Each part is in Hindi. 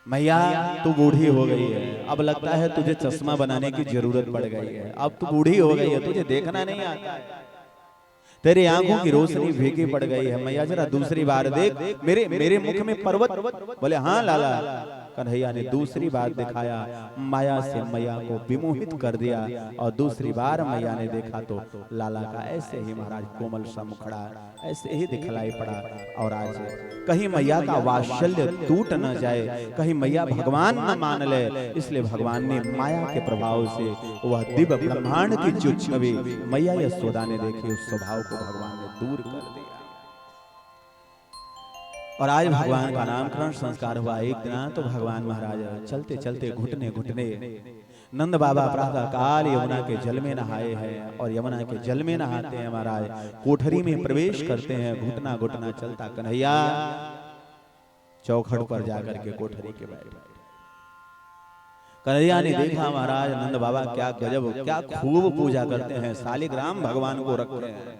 मैया तू बूढ़ी हो गई है, अब लगता है तुझे चश्मा बनाने की जरूरत पड़ गई है, अब तू बूढ़ी हो गई है, तुझे देखना नहीं आता, तेरी आंखों की रोशनी फीकी पड़ गई है, मैया जरा दूसरी बार देख, मेरे मेरे मुख में पर्वत। बोले हाँ लाला। कन्हैया ने दूसरी बार दिखाया, माया से मैया को विमोहित कर दिया, और दूसरी बार मैया ने देखा तो लाला का ऐसे ही महाराज कोमल सा मुखड़ा ऐसे ही दिखलाई पड़ा। और आज कहीं मैया का वात्सल्य टूट न जाए, कहीं मैया भगवान न मान ले, इसलिए भगवान ने माया के प्रभाव से वह दिव्य ब्रह्मांड की जो छवि मैया यशोदा ने देखी, उस स्वभाव को भगवान ने दूर कर दिया। और आज भगवान का नामकरण संस्कार हुआ। एक दिन तो भगवान महाराज चलते चलते घुटने घुटने नंद बाबा प्रातः काल यमुना के जल में नहाए हैं, और यमुना के जल में नहाते हैं महाराज, कोठरी में प्रवेश करते हैं, घुटना घुटना चलता कन्हैया चौखट पर जाकर के कोठरी के बैठे। कन्हैया ने देखा महाराज नंद बाबा क्या गजब, क्या खूब पूजा करते हैं, शालिग्राम भगवान को रखते हैं,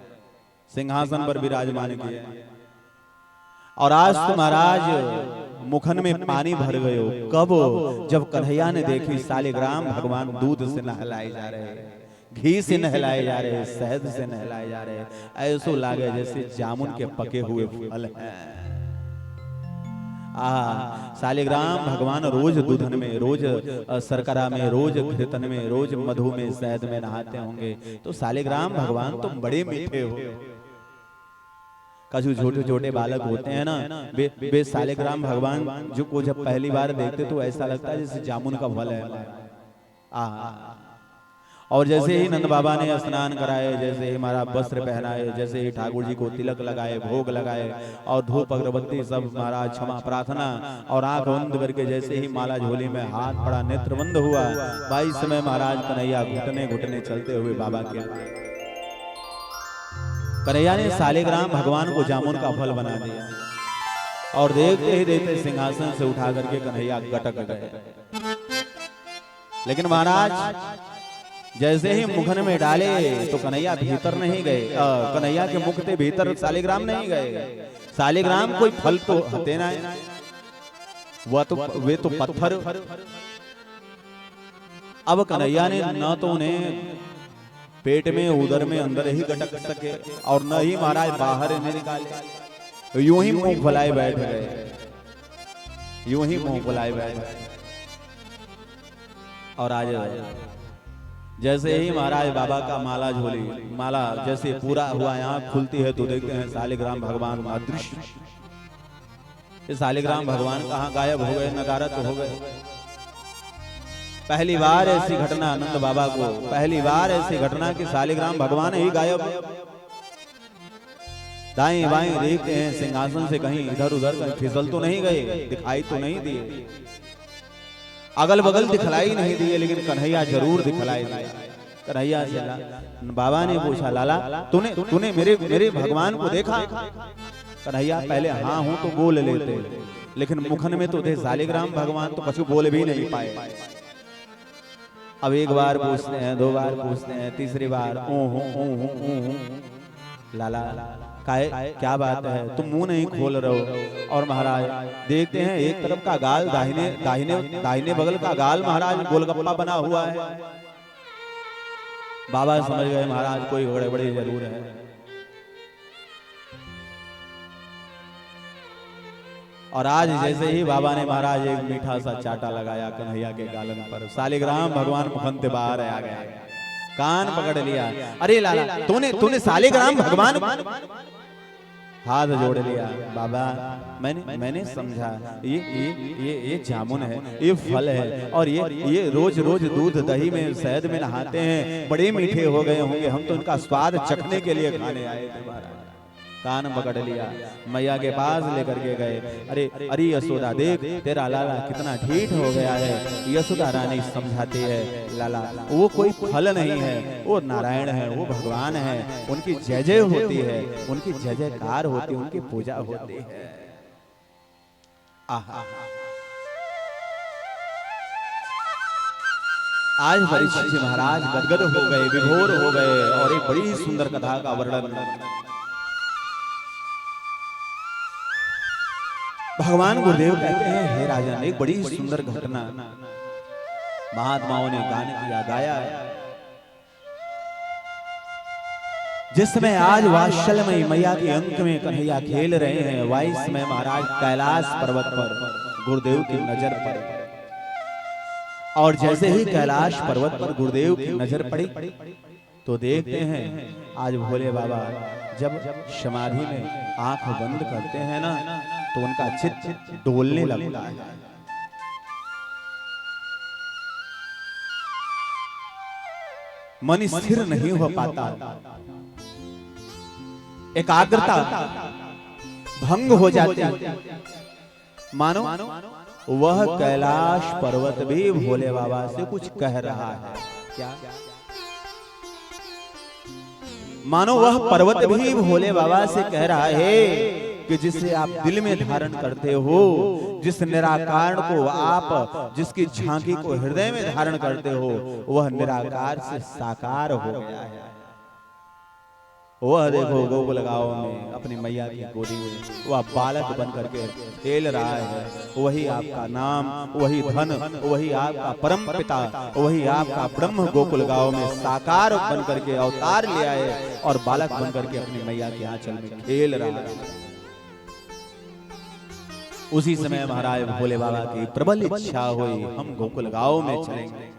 सिंहासन पर विराजमान किए, और आज तो महाराज मुखन में पानी भर गए हो। कब? जब कन्हैया ने देखी शालिग्राम भगवान दूध से नहलाए जा रहे हैं, घी से नहलाए जा रहे हैं, शहद से नहलाए जा रहे हैं, ऐसो लागे जैसे जामुन के पके हुए फल हैं। शालिग्राम भगवान रोज दूधन में, रोज शर्करा में, रोज घृतन में, रोज मधु में, शहद में नहाते होंगे, तो शालिग्राम भगवान तुम बड़े मीठे हो। कछु छोटे छोटे बालक होते हैं ना, वे शालिग्राम भगवान जो को जब पहली बार देखते तो ऐसा लगता है जैसे जामुन का फल है। और जैसे ही नंद बाबा ने स्नान कराए, जैसे ही हमारा वस्त्र पहनाए, जैसे ही ठाकुर जी को तिलक लगाए, भोग लगाए, और धूप अगरबत्ती सब महाराज क्षमा प्रार्थना, और आंख बंद करके जैसे ही माला झोली में हाथ पड़ा, नेत्र बंद हुआ, भाई समय महाराज कन्हैया घुटने घुटने चलते हुए बाबा के आए। कन्हैया ने शालिग्राम भगवान को जामुन का फल बना दिया, और देखते ही देखते सिंहासन से उठा करके कन्हैया गटक गए। लेकिन महाराज जैसे ही मुखन में डाले तो कन्हैया भीतर नहीं गए, कन्हैया के मुख के भीतर शालिग्राम नहीं गए। शालिग्राम कोई फल तो हते ना, वह तो वे तो पत्थर। अब कन्हैया ने न तो उन्हें पेट में, उदर में, अंदर ही गटक सके, और न ही महाराज बाहर नहीं निकाले, यूं ही मुंह फुलाए बैठ गए, यूं ही मुंह फुलाए बैठ गए। और आज जैसे ही महाराज बाबा का माला झोली, माला जैसे पूरा हुआ, आंख खुलती है तो देखते हैं शालिग्राम भगवान अदृश्य। ये शालिग्राम भगवान कहाँ गायब हो गए, नगारत हो गए। पहली बार ऐसी घटना नंद बाबा को, पहली बार ऐसी घटना कि शालिग्राम भगवान ही गायब। दाएं बाएं देखते हैं, सिंहासन से कहीं इधर उधर कहीं फिसल तो नहीं गए, दिखाई तो नहीं दिए, अगल बगल दिखलाई नहीं दिए, लेकिन कन्हैया जरूर दिखलाई दिए। कन्हैया से बाबा ने पूछा, लाला तूने तूने मेरे भगवान को देखा? कन्हैया पहले हाँ हूं तो बोल लेते, लेकिन मुखन में तो थे शालिग्राम भगवान, तो कुछ बोल भी नहीं पाए। अब एक बार पूछते हैं, दो बार पूछते हैं, तीसरी बार लाला क्या बात है, तुम मुंह नहीं खोल रहे हो? और महाराज देखते हैं एक तरफ का गाल, दाहिने दाहिने दाहिने बगल का गाल महाराज गोलगप्पा बना हुआ है। बाबा समझ गए महाराज कोई गड़बड़ी जरूर है। और आज जैसे ही बाबा ने महाराज एक मीठा सा चाटा लगाया कन्हैया के गालन पर, शालिग्राम भगवान मुखन से बाहर आ गया, कान पकड़ लिया। अरे लाला तूने शालिग्राम भगवान, हाथ जोड़ लिया। बाबा मैंने समझा ये जामुन है, ये फल है, और ये रोज रोज दूध दही में, शहद में नहाते हैं, बड़े मीठे हो गए होंगे, हम तो इनका स्वाद चखने के लिए खाने आए थे। महाराज कान पकड़ लिया, मैया के पास लेकर के गए। अरे यशोदा देख तेरा लाला कितना ढीठ हो गया है। यशोदा रानी समझाती है, लाला वो कोई फल नहीं है, वो नारायण है, वो भगवान है, उनकी जय जय होती है, उनकी जय जयकार होती है, उनकी पूजा होती है। आहा आज परीक्षित जी महाराज गदगद हो गए, विभोर हो गए, और एक बड़ी सुंदर कथा का वर्णन भगवान गुरुदेव कहते हैं, हे राजन, एक बड़ी सुंदर घटना महात्माओं ने गान किया, गाया है। जिस समय आज वात्सल्यमयी मैया के अंक में कन्हैया खेल रहे हैं, वही समय महाराज कैलाश पर्वत पर गुरुदेव की नजर पड़ी। और जैसे ही कैलाश पर्वत पर गुरुदेव की नजर पड़ी तो देखते हैं आज भोले बाबा जब समाधि में आंख बंद करते हैं ना, तो उनका चित्त डोलने लगता है। मन स्थिर नहीं हो पाता, एकाग्रता भंग हो जाती है। मानो वह कैलाश पर्वत भी भोले बाबा से कुछ कह रहा है। क्या? मानो वह पर्वत भी भोले बाबा से कह रहा है कि जिसे आप दिल में धारण करते हो, जिस निराकार को आप, जिसकी झांकी को हृदय में धारण करते हो, वह निराकार से साकार हो गया है। वह देखो गोकुल गांव में अपनी मैया की गोदी में वह बालक बन करके खेल रहा है। वही आपका नाम, वही धन, वही आपका परम पिता, वही आपका ब्रह्म गोकुल गांव में साकार बन करके अवतार लिया है और बालक बन करके अपनी मैया के आंचल में खेल रहा है। उसी समय महाराज भोले बाबा की प्रबल इच्छा हुई, हम गोकुल गांव में चलेंगे।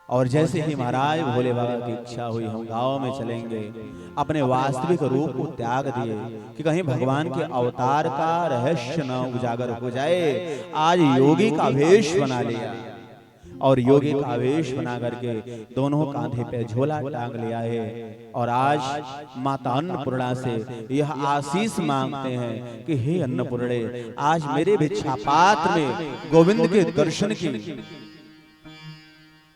और जैसे ही महाराज भोले बाबा की इच्छा हुई, हम गांव में चलेंगे, अपने वास्तविक रूप को त्याग दिए कि कहीं भगवान के अवतार का रहस्य न उजागर हो जाए। आज योगी का वेश बना लिया और योगी का वेश बना करके दोनों कांधे पे झोला टांग लिया है और आज माता अन्नपूर्णा से यह आशीष मांगते हैं कि हे अन्नपूर्णे, आज मेरे भिक्षा पात्र में गोविंद के दर्शन की,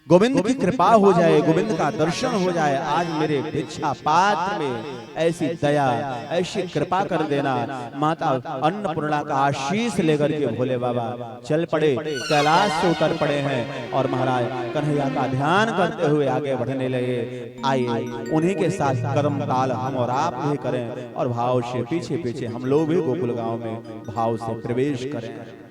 गोविंद की कृपा हो जाए, गोविंद का दर्शन हो जाए। आज मेरे भिक्षा पात्र में ऐसी दया, ऐसी कृपा कर देना। माता अन्नपूर्णा का आशीष लेकर के भोले बाबा चल पड़े, कैलाश से उतर पड़े हैं और महाराज कन्हैया का ध्यान करते हुए आगे बढ़ने लगे। आइए उन्हीं के साथ कदम ताल हम और आप भी करें और भाव से पीछे पीछे हम लोग भी गोकुल गांव में भाव से प्रवेश करें।